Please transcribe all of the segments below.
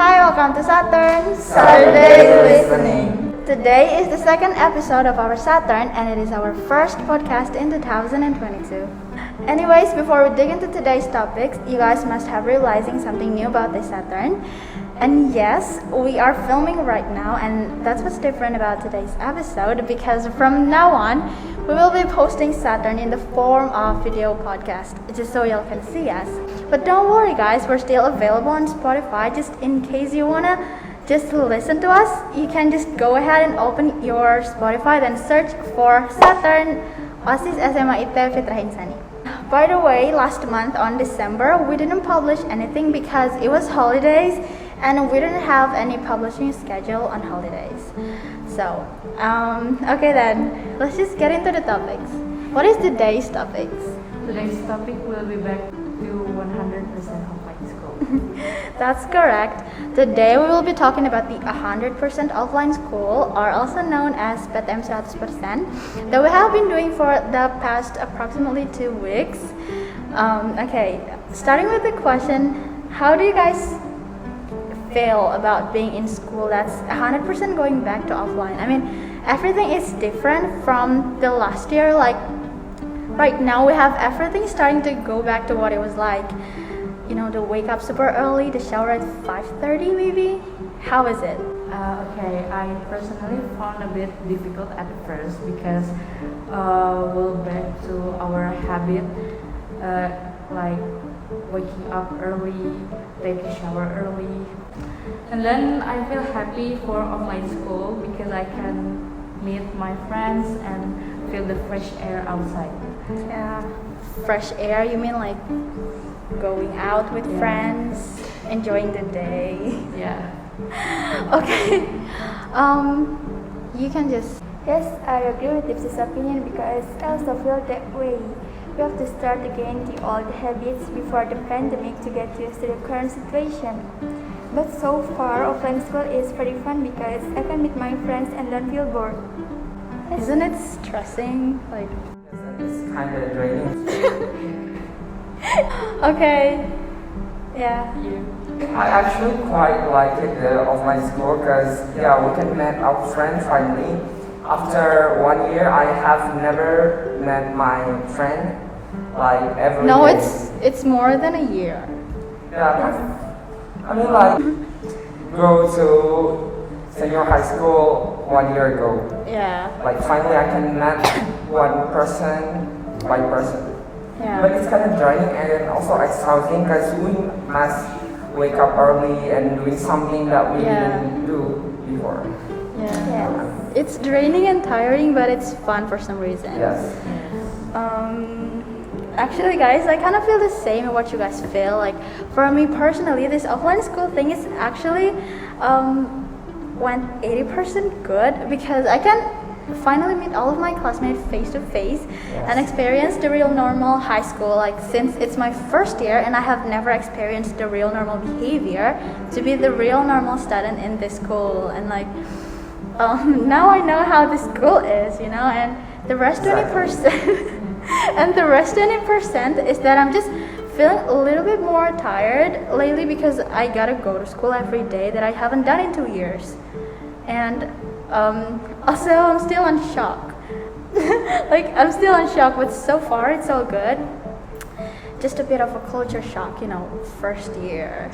Hi, welcome to Saturn. Saturday listening. Today is the second episode of our Saturn, and it is our first podcast in 2022. Anyways, before we dig into today's topics, you guys must have realizing something new about this Saturn. And yes, we are filming right now, and that's what's different about today's episode, because from now on, we will be posting Saturn in the form of video podcast, just so y'all can see us. But don't worry guys, we're still available on Spotify. Just in case you wanna just listen to us, you can just go ahead and open your Spotify, then search for Saturn OSIS SMA IT Fitrah Insani. By the way, last month on December, we didn't publish anything because it was holidays and we didn't have any publishing schedule on holidays. So, okay then, let's just get into the topics. What is today's topics? Today's topic will be back to 100% offline school. That's correct. Today we will be talking about the 100% offline school, or also known as PTM 100%, that we have been doing for the past approximately 2 weeks. Okay, starting with the question, how do you guys feel about being in school that's 100% going back to offline? I mean, everything is different from the last year. Like right now we have everything starting to go back to what it was like. You know, the wake up super early, the shower at 5:30 maybe. How is it? Okay, I personally found a bit difficult at first because we're back to our habit, like waking up early, take a shower early. And then I feel happy for online school because I can meet my friends and feel the fresh air outside. Yeah, fresh air, you mean like going out with friends, enjoying the day? Yeah. Okay, you can just... Yes, I agree with Dipsy's opinion because I also feel that way. We have to start again the old habits before the pandemic to get used to the current situation. But so far, offline school is pretty fun because I can meet my friends and don't feel bored. Isn't it stressing? Like, it's kind of draining. okay, yeah. I actually quite like it, the offline school, because we can meet our friends finally. After 1 year, I have never met my friend like every No, day. it's more than a year. Yeah, I mean like go to senior high school 1 year ago. Yeah. Like finally I can meet one person by person. Yeah. But it's kind of draining and also exhausting because we must wake up early and doing something that we didn't do before. Yeah. It's draining and tiring, but it's fun for some reason. Yes. Actually, guys, I kind of feel the same in what you guys feel. Like, for me personally, this offline school thing is actually went 80% good because I can finally meet all of my classmates face to face and experience the real normal high school. Like, since it's my first year and I have never experienced the real normal behavior to be the real normal student in this school, and like now I know how the school is, you know, and the rest 20%. And the rest 20% is that I'm just feeling a little bit more tired lately because I gotta go to school every day that I haven't done in 2 years. And also I'm still in shock. Like, I'm still in shock, but so far it's all good. Just a bit of a culture shock, you know, first year.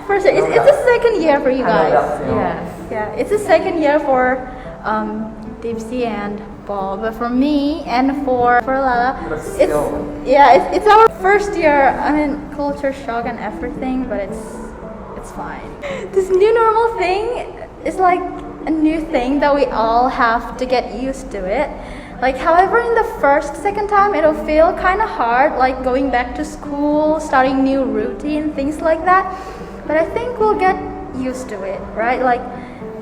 First year, it's the second year for you guys. Yes. Yeah, it's the second year for Dipsy and Paul, but for me and for Lala, it's our first year. I mean, culture shock and everything, but it's fine. This new normal thing is like a new thing that we all have to get used to it. Like, however, in the second time, it'll feel kind of hard, like going back to school, starting new routine, things like that. But I think we'll get used to it, right? Like,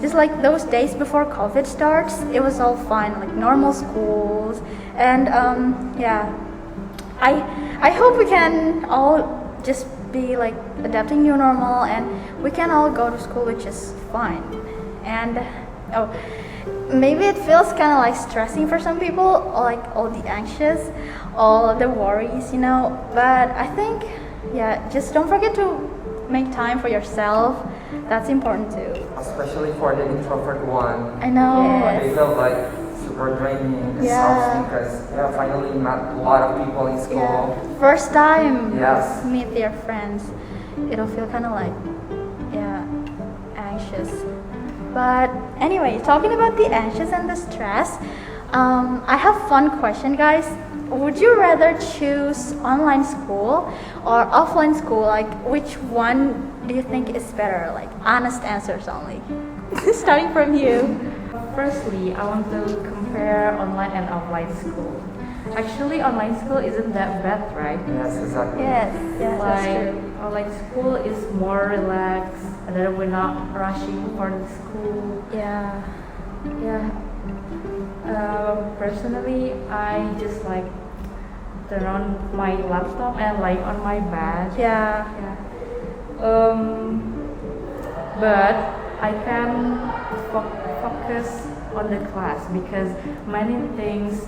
just like those days before COVID starts, it was all fine, like normal schools. And I hope we can all just be like adapting new normal and we can all go to school, which is fine. And maybe it feels kind of like stressing for some people, or like all the anxious, all the worries, you know. But I think, just don't forget to make time for yourself. that's important too. Especially for the introvert one. I know. Yes. They feel like super draining, exhausting because finally met a lot of people in school. Yeah. First time Yes. meet their friends, it'll feel kind of like, anxious. But anyway, talking about the anxious and the stress, I have fun question, guys. Would you rather choose online school or offline school? Like, which one do you think is better? Like, honest answers only. Starting from you. Firstly, I want to compare online and offline school. Actually, online school isn't that bad, right? Yes, exactly. Yes. Yeah, that's Like true. online school is more relaxed, and then we're not rushing for the school. Yeah. Yeah. Personally, I just like turn on my laptop and like on my bed. Yeah. Yeah. But I can focus on the class because many things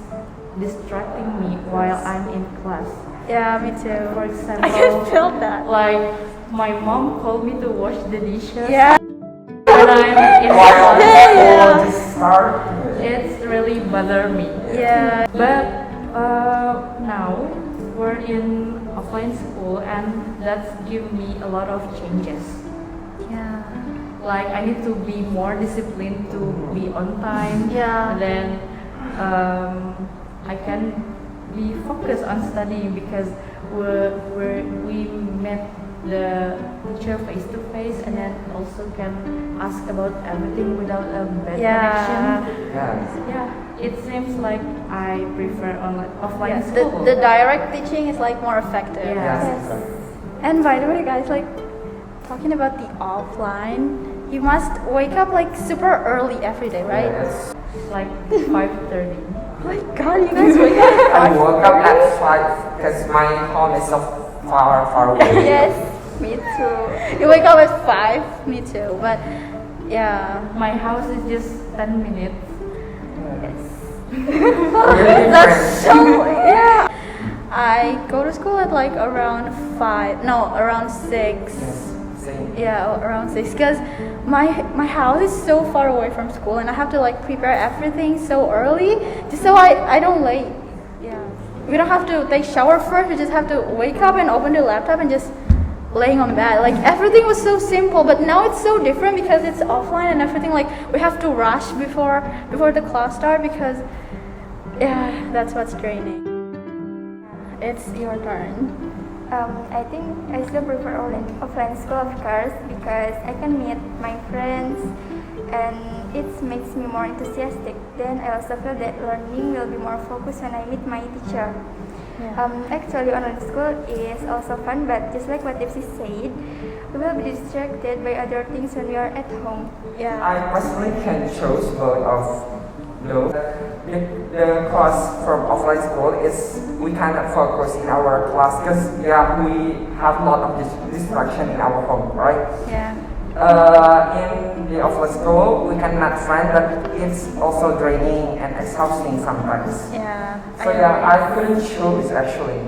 distracting me while I'm in class. Yeah, me too. For example, I can feel that. like my mom called me to wash the dishes. Yeah. When I'm in While class, Yeah. school just start. it's really bother me. Yeah. But now we're in offline school, and that's give me a lot of changes. Yeah. Like I need to be more disciplined to be on time. Yeah. And then I can be focused on studying because we met the teacher face to face, and then also can ask about everything without a bad connection. Yes. Yeah, it seems like I prefer offline Yeah, school. the direct teaching is like more effective. Yeah. Yes. Yes. exactly. And by the way, guys, like talking about the offline, you must wake up like super early every day, right? Yes. Like 5:30. Oh my god, you guys wake up I at woke up at 5 because my home is so far away. Yes. Me too. You wake up at 5, me too. But yeah, My house is just 10 minutes. Really that's different. so yeah. I go to school at like around 5, no, around 6. Yes. Same. Yeah, around 6, because my house is so far away from school, and I have to like prepare everything so early, just so I don't late. Yeah, we don't have to take shower first. We just have to wake up and open the laptop and just laying on bed. Like everything was so simple, but now it's so different because it's offline and everything. Like we have to rush before the class start because that's what's draining. It's your turn. I think I still prefer offline school, of course, because I can meet my friends and it makes me more enthusiastic. Then I also feel that learning will be more focused when I meet my teacher. Actually, online school is also fun, but just like what Dipsy said, we will be distracted by other things when we are at home. Yeah. I personally can choose both of those. The cost from offline school is we cannot focus in our class because we have a lot of distraction in our home, right? Yeah. In the offline school we can meet friends, but it's also draining and exhausting sometimes. Yeah. So I couldn't choose actually.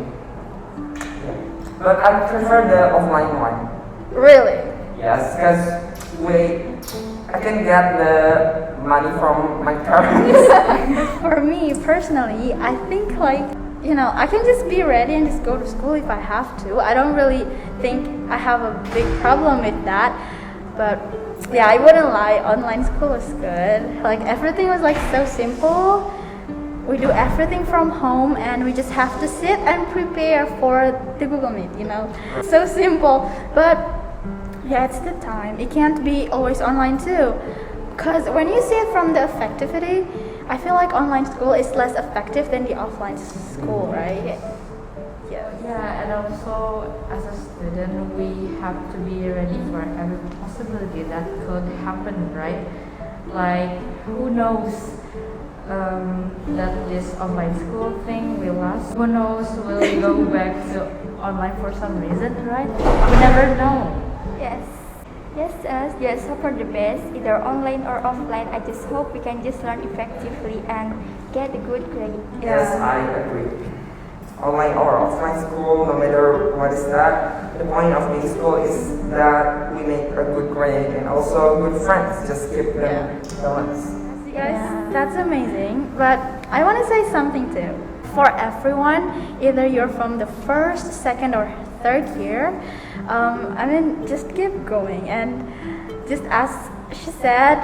Yeah. But I prefer the offline one. Really? Yes, because I can get the money from my parents. For me personally, I think like I can just be ready and just go to school if I have to. I don't really think I have a big problem with that. But yeah, I wouldn't lie, online school was good. Like everything was like so simple. We do everything from home and we just have to sit and prepare for the Google Meet, So simple. But yeah, it's the time. It can't be always online too. Because when you see it from the effectivity, I feel like online school is less effective than the offline school, right? Yeah, and also as a student, we have to be ready for every possibility that could happen, right? Like, who knows that this online school thing will last? Who knows will we go back to online for some reason, right? We never know. Yes. Yes, just hope for the best, either online or offline. I just hope we can just learn effectively and get a good grade. Yes, I agree. online or offline school, no matter what is that, the point of being school is that we make a good grade and also good friends. Just keep them balanced. You guys, that's amazing. But I want to say something too. For everyone, either you're from the first, second, or third year, just keep going and just as she said,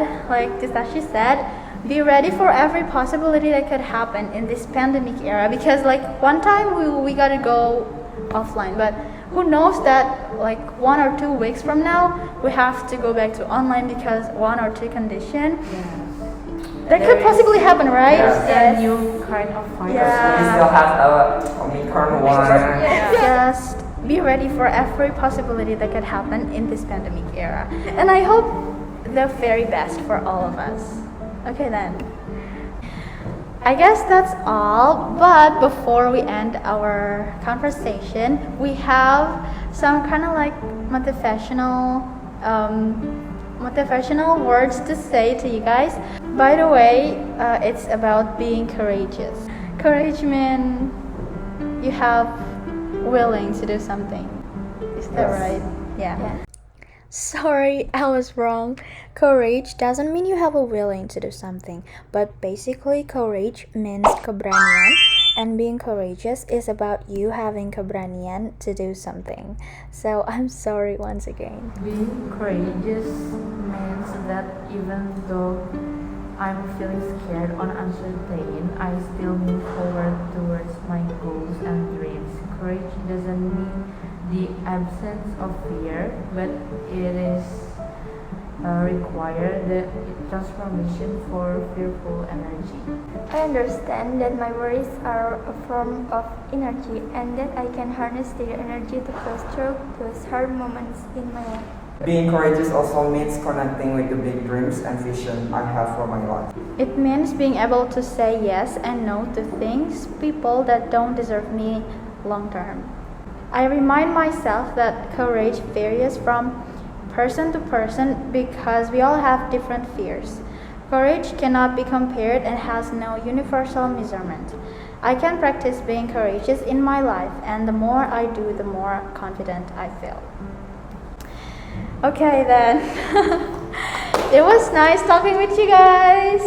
be ready for every possibility that could happen in this pandemic era. Because one time we gotta go offline, but who knows that 1 or 2 weeks from now we have to go back to online because 1 or 2 condition. That could possibly happen, right? Yes. A new kind of virus. Yeah. We still have a Omicron one. Just be ready for every possibility that could happen in this pandemic era. And I hope the very best for all of us. Okay then. I guess that's all, but before we end our conversation, we have some kind of motivational words to say to you guys. By the way, it's about being courageous. Courage means you have willing to do something. Is that right? Yeah. Sorry, I was wrong. Courage doesn't mean you have a willing to do something, but basically courage means keberanian, and being courageous is about you having keberanian to do something. So I'm sorry once again. Being courageous means that even though I'm feeling scared or uncertain, I still move forward towards my goals and dreams. Courage doesn't mean the absence of fear, but it is require the transformation for fearful energy. I understand that my worries are a form of energy and that I can harness their energy to push through those hard moments in my life. Being courageous also means connecting with the big dreams and vision I have for my life. It means being able to say yes and no to things, people that don't deserve me long term. I remind myself that courage varies from person to person because we all have different fears. Courage cannot be compared and has no universal measurement. I can practice being courageous in my life, and the more I do, the more confident I feel. Okay then. It was nice talking with you guys.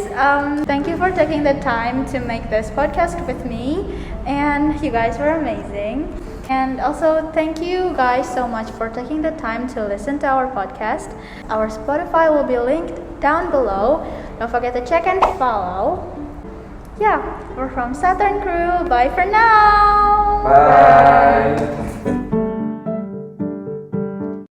Thank you for taking the time to make this podcast with me, and you guys were amazing. And also thank you guys so much for taking the time to listen to our podcast. Our Spotify will be linked down below. Don't forget to check and follow. Yeah, we're from Saturn Crew. Bye for now. Bye.